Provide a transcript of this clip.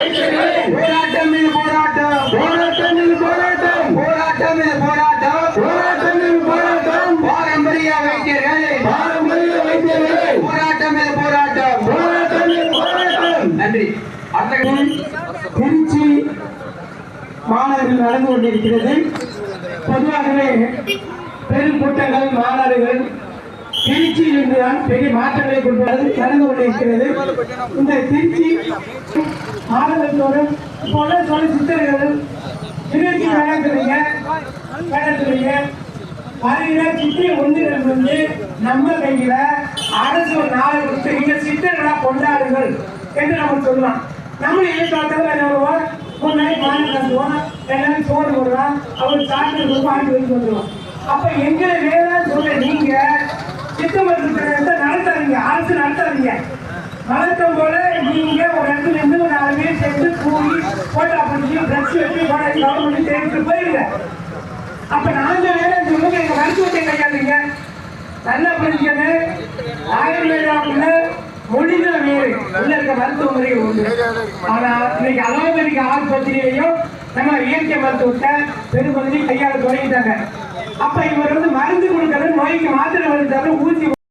போராட்டம் இது போராட்டம், போராட்டம் இது போராட்டம், போராட்டம் இது போராட்டம், போராட்டம் இது போராட்டம். பாரம்பரிய வைத்தியர்கள், பாரம்பரிய வைத்தியர்கள், போராட்டம் இது போராட்டம், போராட்டம் இது போராட்டம். நன்றி. திருச்சி மாநாடுகள் நடந்து கொண்டிருக்கிறது. பொதுவாகவே பெரும் கூட்டங்கள் மாநாடுகள் திருச்சியில் இருந்துதான் பெரிய மாற்றங்களை கொண்டு நடந்து கொண்டிருக்கிறது. இந்த திருச்சி மாநிலத்தோடும் இப்போ சொல்ல சித்தர்கள் நிகழ்ச்சி நடத்துறீங்க வருகிற சித்திரை 1 நம்ம கையில அரசு ஒரு நாளை கொடுத்து நீங்க சித்தர்களா கொண்டாடுங்கள் என்று நம்ம சொல்லலாம். நம்ம ஏற்காலத்தில் ஒரு நாளைக்கு மாநிலம் நடத்துவோம், 2 நாளைக்கு சோறு போடுவோம், அவருக்கு சாப்பிட்டு வாங்கி வச்சு வந்துடுவோம். அப்ப எங்களை வேணாம் சொல்ல நீங்க சித்தமருத்துவத்தை நடத்தாதீங்க, அரசு நடத்தாதீங்க. வழக்கம் போல நீங்க ஒரு இடத்துல இருந்து ஒரு 4 பேர் சேர்ந்து கூடி போட்டா பிடிச்சி பிரச் வச்சு கவர்மெண்ட் தேடிட்டு போயிருங்க. அப்ப நாங்க வேலை சொல்லுங்க, எங்க மருத்துவத்தை கையாளுங்க. நல்லா புரிஞ்சுக்கணும், ஆயுர்வேதாவுக்குள்ள மொழிகள் வேறு, உள்ள இருக்க மருத்துவ முறைகள் உண்டு. ஆனா இன்னைக்கு அலோபதிக்கு ஆஸ்பத்திரியிலையும் நம்ம இயற்கை மருத்துவத்தை பெரும்பகுதி கையாள தொடங்கிட்டாங்க. அப்ப இவர் மருந்து கொடுக்கறது, நோய்க்கு மாத்திரை மருந்து ஊசி